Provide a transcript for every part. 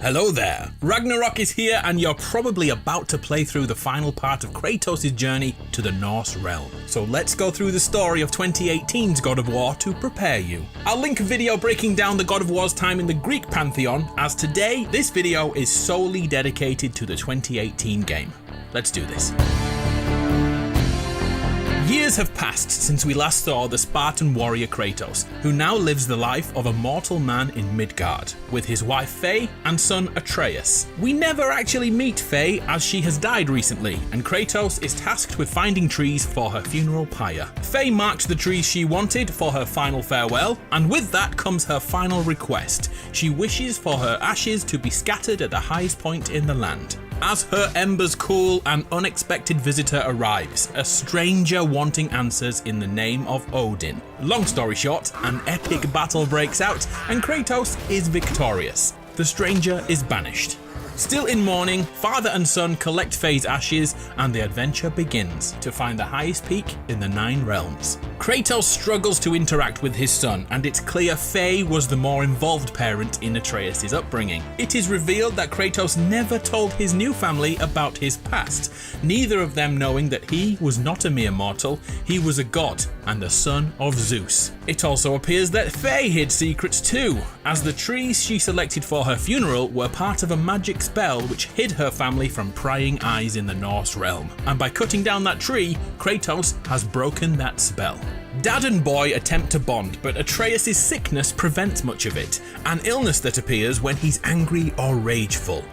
Hello there, Ragnarök is here and you're probably about to play through the final part of Kratos' journey to the Norse realm. So let's go through the story of 2018's God of War to prepare you. I'll link a video breaking down the God of War's time in the Greek pantheon, as today this video is solely dedicated to the 2018 game. Let's do this. Years have passed since we last saw the Spartan warrior Kratos, who now lives the life of a mortal man in Midgard, with his wife Faye and son Atreus. We never actually meet Faye as she has died recently, and Kratos is tasked with finding trees for her funeral pyre. Faye marked the trees she wanted for her final farewell, and with that comes her final request. She wishes for her ashes to be scattered at the highest point in the land. As her embers cool, an unexpected visitor arrives, a stranger wanting answers in the name of Odin. Long story short, an epic battle breaks out and Kratos is victorious. The stranger is banished. Still in mourning, father and son collect Faye's ashes and the adventure begins to find the highest peak in the 9 realms. Kratos struggles to interact with his son, and it's clear Faye was the more involved parent in Atreus' upbringing. It is revealed that Kratos never told his new family about his past, neither of them knowing that he was not a mere mortal, he was a god and the son of Zeus. It also appears that Faye hid secrets too, as the trees she selected for her funeral were part of a magic spell which hid her family from prying eyes in the Norse realm, and by cutting down that tree, Kratos has broken that spell. Dad and boy attempt to bond, but Atreus' sickness prevents much of it, an illness that appears when he's angry or rageful.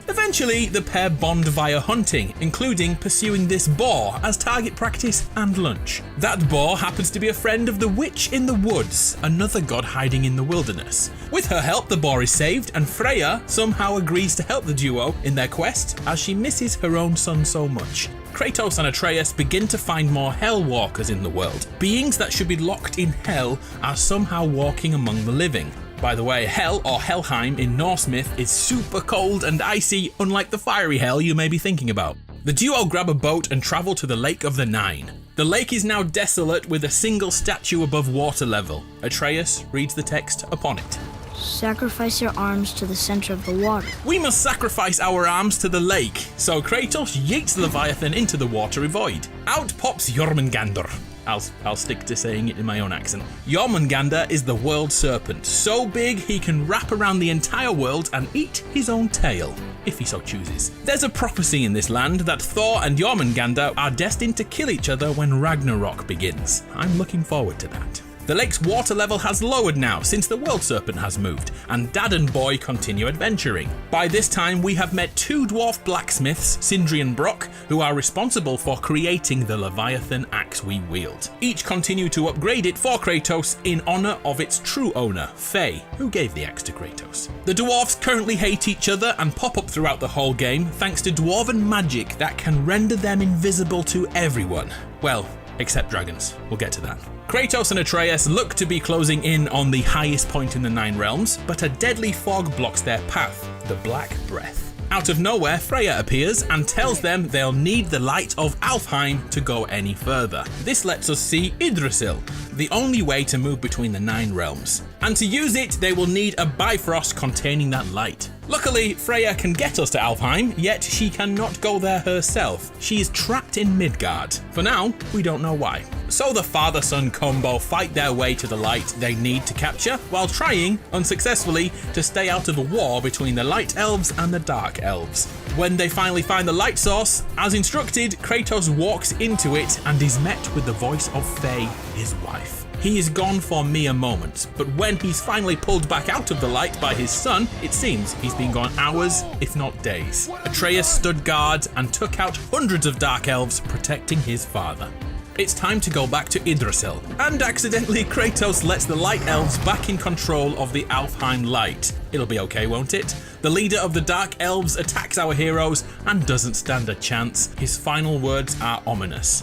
Eventually, the pair bond via hunting, including pursuing this boar as target practice and lunch. That boar happens to be a friend of the witch in the woods, another god hiding in the wilderness. With her help, the boar is saved, and Freya somehow agrees to help the duo in their quest as she misses her own son so much. Kratos and Atreus begin to find more Hell Walkers in the world. Beings that should be locked in Hell are somehow walking among the living. By the way, Hell, or Helheim in Norse myth, is super cold and icy, unlike the fiery hell you may be thinking about. The duo grab a boat and travel to the Lake of the Nine. The lake is now desolate with a single statue above water level. Atreus reads the text upon it. Sacrifice your arms to the center of the water. We must sacrifice our arms to the lake. So Kratos yeets Leviathan into the watery void. Out pops Jormungandr. I'll stick to saying it in my own accent. Jormungandr is the world serpent, so big he can wrap around the entire world and eat his own tail, if he so chooses. There's a prophecy in this land that Thor and Jormungandr are destined to kill each other when Ragnarök begins. I'm looking forward to that. The lake's water level has lowered now since the world serpent has moved, and Dad and boy continue adventuring. By this time we have met 2 dwarf blacksmiths, Sindri and Brock, who are responsible for creating the Leviathan axe we wield. Each continue to upgrade it for Kratos in honor of its true owner, Faye, who gave the axe to Kratos. The dwarfs currently hate each other and pop up throughout the whole game thanks to dwarven magic that can render them invisible to everyone. Well, except dragons. We'll get to that. Kratos and Atreus look to be closing in on the highest point in the 9 realms, but a deadly fog blocks their path, the Black Breath. Out of nowhere, Freya appears and tells them they'll need the light of Alfheim to go any further. This lets us see Yggdrasil, the only way to move between the 9 realms. And to use it, they will need a Bifrost containing that light. Luckily, Freya can get us to Alfheim, yet she cannot go there herself. She is trapped in Midgard. For now, we don't know why. So the father-son combo fight their way to the light they need to capture, while trying, unsuccessfully, to stay out of a war between the Light Elves and the Dark Elves. When they finally find the light source, as instructed, Kratos walks into it and is met with the voice of Faye, his wife. He is gone for mere moments, but when he's finally pulled back out of the light by his son, it seems he's been gone hours, if not days. Atreus stood guard and took out hundreds of Dark Elves protecting his father. It's time to go back to Yggdrasil, and accidentally Kratos lets the Light Elves back in control of the Alfheim light. It'll be okay, won't it? The leader of the Dark Elves attacks our heroes and doesn't stand a chance. His final words are ominous.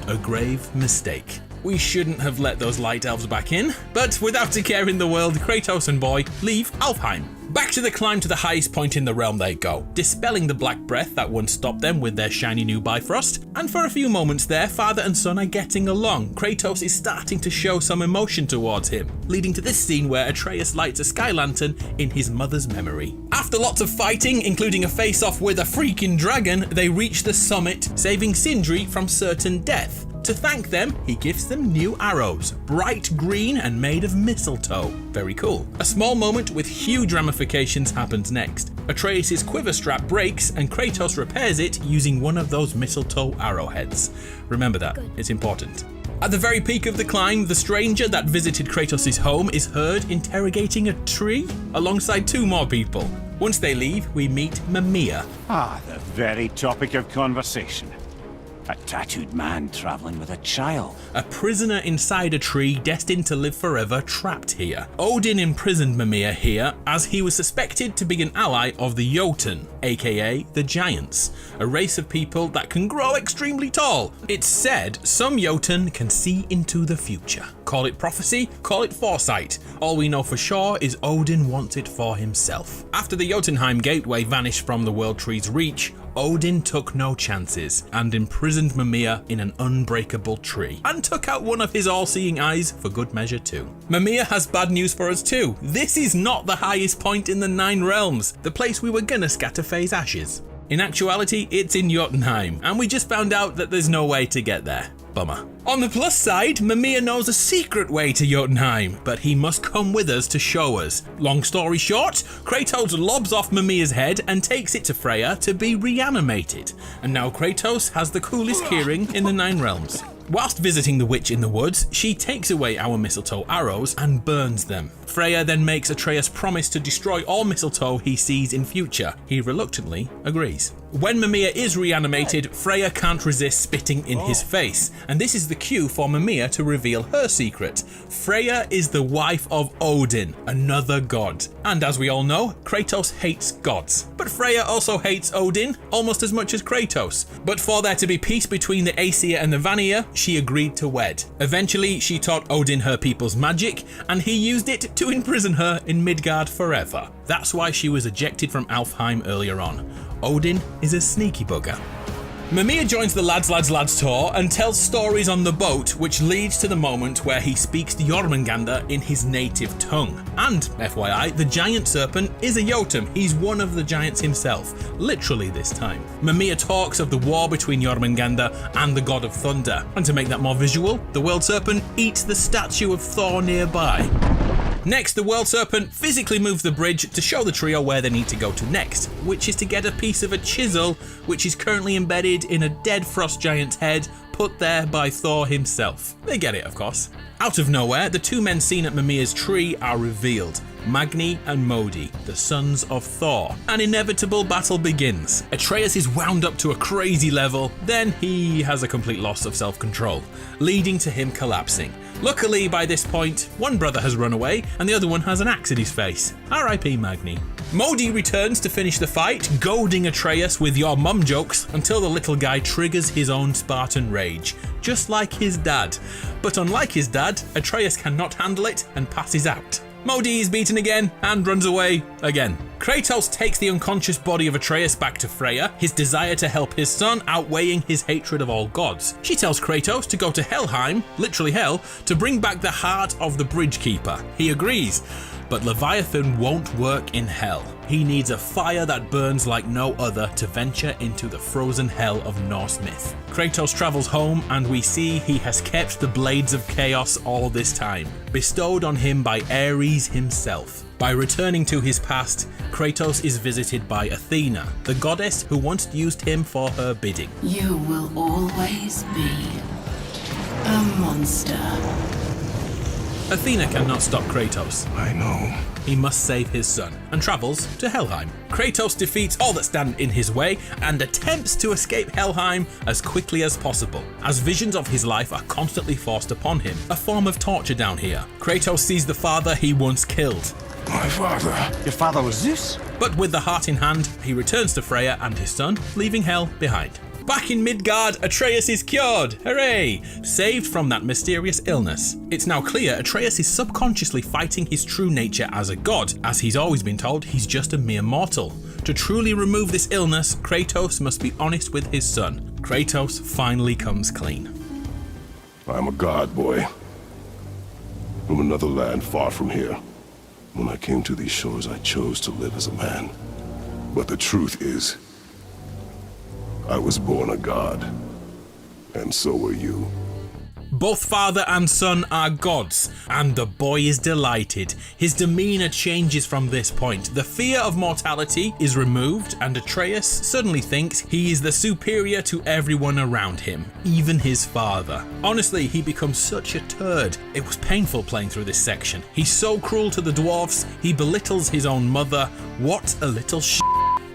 A grave mistake. We shouldn't have let those light elves back in, but without a care in the world, Kratos and Boy leave Alfheim. Back to the climb to the highest point in the realm they go, dispelling the black breath that once stopped them with their shiny new Bifrost. And for a few moments there, father and son are getting along. Kratos is starting to show some emotion towards him, leading to this scene where Atreus lights a sky lantern in his mother's memory. After lots of fighting, including a face-off with a freaking dragon, they reach the summit, saving Sindri from certain death. To thank them, he gives them new arrows, bright green and made of mistletoe. Very cool. A small moment with huge ramifications happens next. Atreus' quiver strap breaks and Kratos repairs it using one of those mistletoe arrowheads. Remember that, it's important. At the very peak of the climb, the stranger that visited Kratos' home is heard interrogating a tree alongside two more people. Once they leave, we meet Mimir. The very topic of conversation. A tattooed man traveling with a child. A prisoner inside a tree destined to live forever trapped here. Odin imprisoned Mimir here as he was suspected to be an ally of the Jotun, aka the Giants, a race of people that can grow extremely tall. It's said some Jotun can see into the future. Call it prophecy, call it foresight. All we know for sure is Odin wants it for himself. After the Jotunheim gateway vanished from the World Tree's reach, Odin took no chances and imprisoned Mimir in an unbreakable tree, and took out one of his all-seeing eyes for good measure too. Mimir has bad news for us too. This is not the highest point in the 9 realms, the place we were gonna scatter Faye's ashes. In actuality, it's in Jotunheim, and we just found out that there's no way to get there. Bummer. On the plus side, Mimir knows a secret way to Jotunheim, but he must come with us to show us. Long story short, Kratos lobs off Mimir's head and takes it to Freya to be reanimated. And now Kratos has the coolest keyring in the 9 realms. Whilst visiting the witch in the woods, she takes away our mistletoe arrows and burns them. Freya then makes Atreus promise to destroy all mistletoe he sees in future. He reluctantly agrees. When Mimir is reanimated, Freya can't resist spitting in his face, and this is the cue for Mimir to reveal her secret. Freya is the wife of Odin, another god. And as we all know, Kratos hates gods. But Freya also hates Odin almost as much as Kratos. But for there to be peace between the Aesir and the Vanir, she agreed to wed. Eventually, she taught Odin her people's magic, and he used it to imprison her in Midgard forever. That's why she was ejected from Alfheim earlier on. Odin is a sneaky bugger. Mimir joins the Lads tour and tells stories on the boat, which leads to the moment where he speaks to Jormungandr in his native tongue. And, FYI, the giant serpent is a Jotun. He's one of the giants himself, literally this time. Mimir talks of the war between Jormungandr and the god of thunder. And to make that more visual, the world serpent eats the statue of Thor nearby. Next, the World Serpent physically moves the bridge to show the trio where they need to go to next, which is to get a piece of a chisel which is currently embedded in a dead frost giant's head, put there by Thor himself. They get it, of course. Out of nowhere, the two men seen at Mimir's tree are revealed. Magni and Modi, the sons of Thor. An inevitable battle begins. Atreus is wound up to a crazy level, then he has a complete loss of self-control, leading to him collapsing. Luckily, by this point, one brother has run away and the other one has an axe in his face. R.I.P. Magni. Modi returns to finish the fight, goading Atreus with your mum jokes until the little guy triggers his own Spartan rage, just like his dad. But unlike his dad, Atreus cannot handle it and passes out. Modi is beaten again and runs away again. Kratos takes the unconscious body of Atreus back to Freya, his desire to help his son outweighing his hatred of all gods. She tells Kratos to go to Helheim, literally hell, to bring back the heart of the bridge keeper. He agrees, but Leviathan won't work in hell. He needs a fire that burns like no other to venture into the frozen hell of Norse myth. Kratos travels home and we see he has kept the Blades of Chaos all this time, bestowed on him by Ares himself. By returning to his past, Kratos is visited by Athena, the goddess who once used him for her bidding. You will always be a monster. Athena cannot stop Kratos. I know. He must save his son and travels to Helheim. Kratos defeats all that stand in his way and attempts to escape Helheim as quickly as possible, as visions of his life are constantly forced upon him, a form of torture down here. Kratos sees the father he once killed. My father. Your father was Zeus? But with the heart in hand, he returns to Freya and his son, leaving Hel behind. Back in Midgard, Atreus is cured. Hooray! Saved from that mysterious illness. It's now clear Atreus is subconsciously fighting his true nature as a god, as he's always been told he's just a mere mortal. To truly remove this illness, Kratos must be honest with his son. Kratos finally comes clean. I'm a god, boy. From another land far from here. When I came to these shores, I chose to live as a man. But the truth is, I was born a god. And so were you. Both father and son are gods, and the boy is delighted. His demeanor changes from this point. The fear of mortality is removed, and Atreus suddenly thinks he is the superior to everyone around him, even his father. Honestly, he becomes such a turd. It was painful playing through this section. He's so cruel to the dwarves, he belittles his own mother. What a little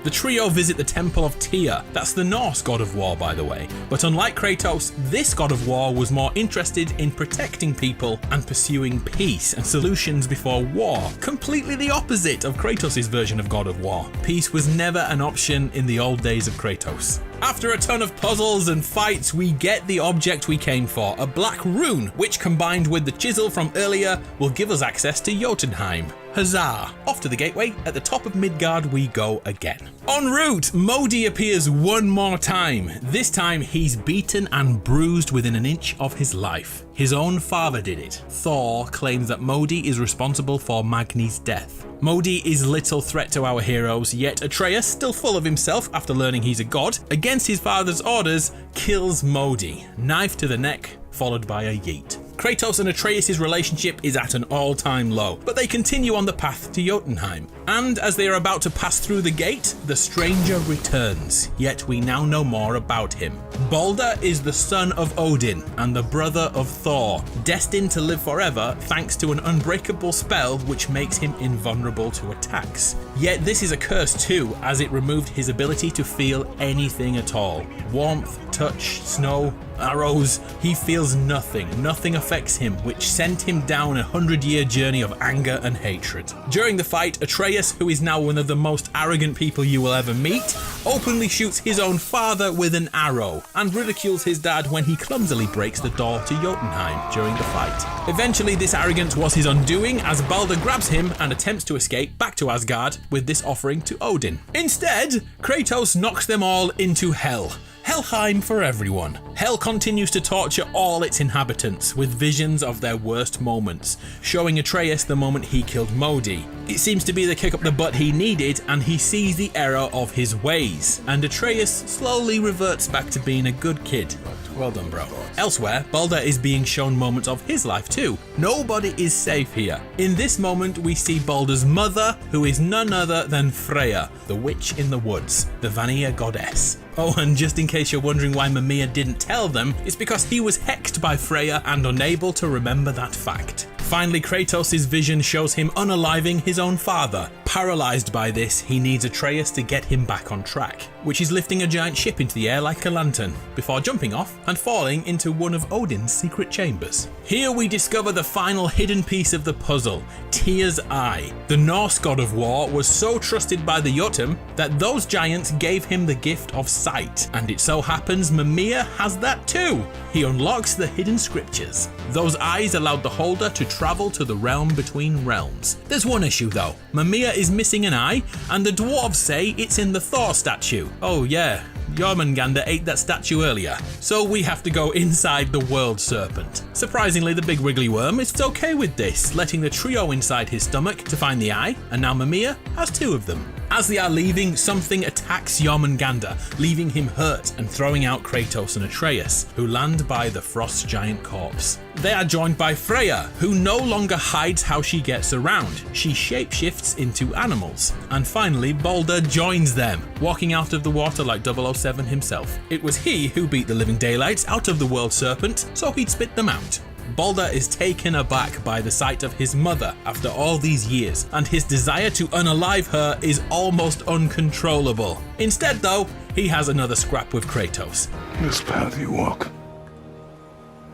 The trio visit the Temple of Tyr. That's the Norse god of war, by the way. But unlike Kratos, this god of war was more interested in protecting people and pursuing peace and solutions before war. Completely the opposite of Kratos' version of God of War. Peace was never an option in the old days of Kratos. After a ton of puzzles and fights, we get the object we came for, a black rune, which combined with the chisel from earlier will give us access to Jotunheim. Huzzah! Off to the gateway, at the top of Midgard we go again. En route, Modi appears one more time. This time he's beaten and bruised within an inch of his life. His own father did it. Thor claims that Modi is responsible for Magni's death. Modi is little threat to our heroes, yet Atreus, still full of himself after learning he's a god, against his father's orders, kills Modi. Knife to the neck, followed by a yeet. Kratos and Atreus' relationship is at an all-time low, but they continue on the path to Jotunheim. And as they are about to pass through the gate, the stranger returns, yet we now know more about him. Balder is the son of Odin and the brother of Thor, destined to live forever thanks to an unbreakable spell which makes him invulnerable to attacks. Yet this is a curse too, as it removed his ability to feel anything at all. Warmth, touch, snow, arrows, he feels nothing. Nothing affects him, which sent him down a 100-year journey of anger and hatred. During the fight, Atreus, who is now one of the most arrogant people you will ever meet, openly shoots his own father with an arrow and ridicules his dad when he clumsily breaks the door to Jotunheim during the fight. Eventually, this arrogance was his undoing as Balder grabs him and attempts to escape back to Asgard with this offering to Odin. Instead, Kratos knocks them all into hell. Helheim for everyone. Hell continues to torture all its inhabitants with visions of their worst moments, showing Atreus the moment he killed Modi. It seems to be the kick up the butt he needed, and he sees the error of his ways, and Atreus slowly reverts back to being a good kid. Well done, bro. Elsewhere, Balder is being shown moments of his life too. Nobody is safe here. In this moment, we see Balder's mother, who is none other than Freya, the witch in the woods, the Vanir goddess. Oh, and just in case you're wondering why Mimir didn't tell them, it's because he was hexed by Freya and unable to remember that fact. Finally, Kratos' vision shows him unaliving his own father. Paralyzed by this, he needs Atreus to get him back on track, which is lifting a giant ship into the air like a lantern, before jumping off and falling into one of Odin's secret chambers. Here we discover the final hidden piece of the puzzle, Tyr's Eye. The Norse god of war was so trusted by the Jotun that those giants gave him the gift of sight, and it so happens Mimir has that too. He unlocks the hidden scriptures. Those eyes allowed the holder to travel to the realm between realms. There's one issue though. Mimir is missing an eye, and the dwarves say it's in the Thor statue. Oh yeah, Jormungandr ate that statue earlier, so we have to go inside the world serpent. Surprisingly, the big wriggly worm is okay with this, letting the trio inside his stomach to find the eye, and now Mimir has two of them. As they are leaving, something attacks Jormungandr, leaving him hurt and throwing out Kratos and Atreus, who land by the frost giant corpse. They are joined by Freya, who no longer hides how she gets around. She shapeshifts into animals. And finally, Balder joins them, walking out of the water like 007 himself. It was he who beat the living daylights out of the world serpent, so he'd spit them out. Balder is taken aback by the sight of his mother after all these years, and his desire to unalive her is almost uncontrollable. Instead though, he has another scrap with Kratos. This path you walk,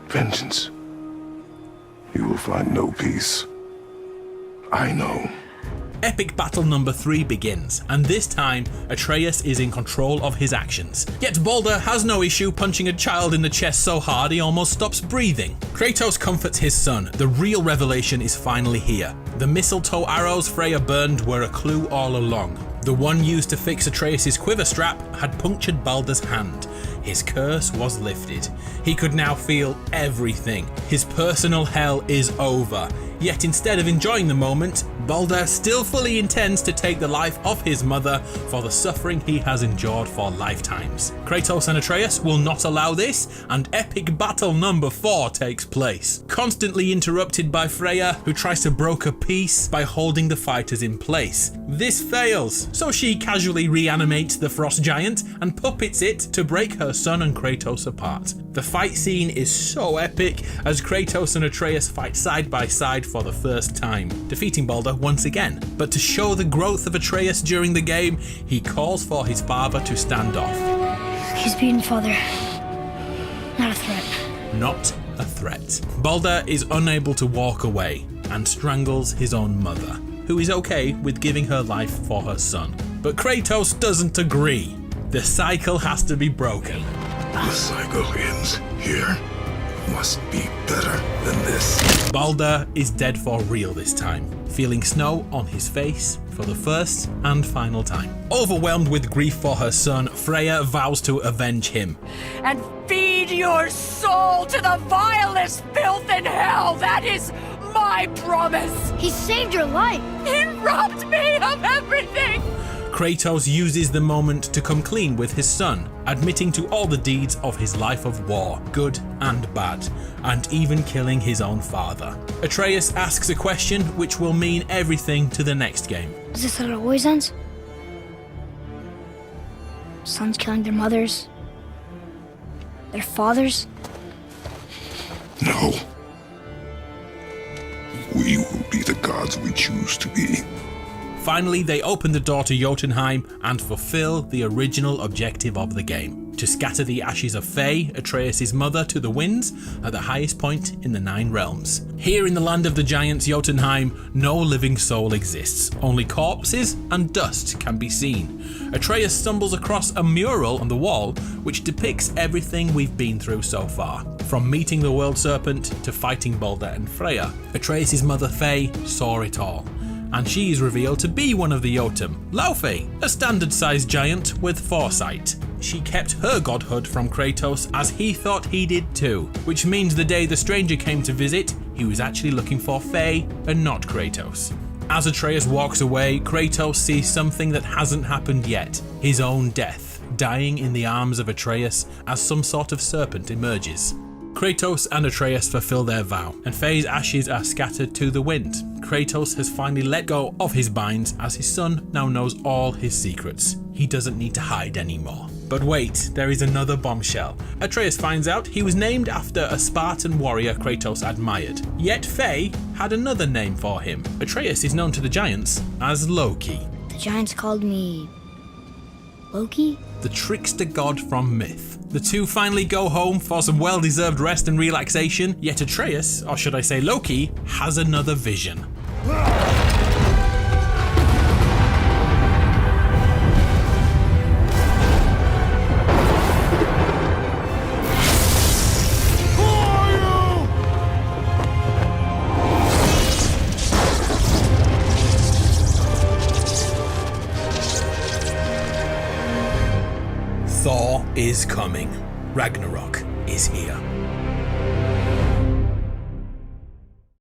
vengeance, you will find no peace. I know. Epic battle number 3 begins, and this time Atreus is in control of his actions. Yet Balder has no issue punching a child in the chest so hard he almost stops breathing. Kratos comforts his son. The real revelation is finally here. The mistletoe arrows Freya burned were a clue all along. The one used to fix Atreus' quiver strap had punctured Balder's hand. His curse was lifted. He could now feel everything. His personal hell is over. Yet instead of enjoying the moment, Balder still fully intends to take the life of his mother for the suffering he has endured for lifetimes. Kratos and Atreus will not allow this, and epic battle number 4 takes place. Constantly interrupted by Freya, who tries to broker peace by holding the fighters in place. This fails, so she casually reanimates the frost giant and puppets it to break her son and Kratos apart. The fight scene is so epic as Kratos and Atreus fight side by side for the first time, defeating Balder once again. But to show the growth of Atreus during the game, he calls for his father to stand off. He's beaten, Father. Not a threat. Not a threat. Balder is unable to walk away and strangles his own mother, who is okay with giving her life for her son. But Kratos doesn't agree. The cycle has to be broken. The cycle ends here. Must be better than this. Balder is dead for real this time, feeling snow on his face for the first and final time. Overwhelmed with grief for her son, Freya vows to avenge him. And feed your soul to the vilest filth in hell! That is my promise! He saved your life. He robbed me of everything! Kratos uses the moment to come clean with his son, admitting to all the deeds of his life of war, good and bad, and even killing his own father. Atreus asks a question which will mean everything to the next game. Is this how it always ends? Sons killing their mothers? Their fathers? No. We will be the gods we choose to be. Finally, they open the door to Jotunheim and fulfill the original objective of the game, to scatter the ashes of Faye, Atreus' mother, to the winds at the highest point in the 9 realms. Here in the land of the giants Jotunheim, no living soul exists, only corpses and dust can be seen. Atreus stumbles across a mural on the wall which depicts everything we've been through so far, from meeting the world serpent to fighting Balder and Freya. Atreus' mother Faye saw it all, and she is revealed to be one of the Jotun, Laufey, a standard-sized giant with foresight. She kept her godhood from Kratos as he thought he did too, which means the day the stranger came to visit, he was actually looking for Faye and not Kratos. As Atreus walks away, Kratos sees something that hasn't happened yet, his own death, dying in the arms of Atreus as some sort of serpent emerges. Kratos and Atreus fulfill their vow, and Faye's ashes are scattered to the wind. Kratos has finally let go of his binds as his son now knows all his secrets. He doesn't need to hide anymore. But wait, there is another bombshell. Atreus finds out he was named after a Spartan warrior Kratos admired. Yet Faye had another name for him. Atreus is known to the giants as Loki. The giants called me... Loki? The trickster god from myth. The two finally go home for some well-deserved rest and relaxation, yet Atreus, or should I say Loki, has another vision. Thor is coming. Ragnarök is here.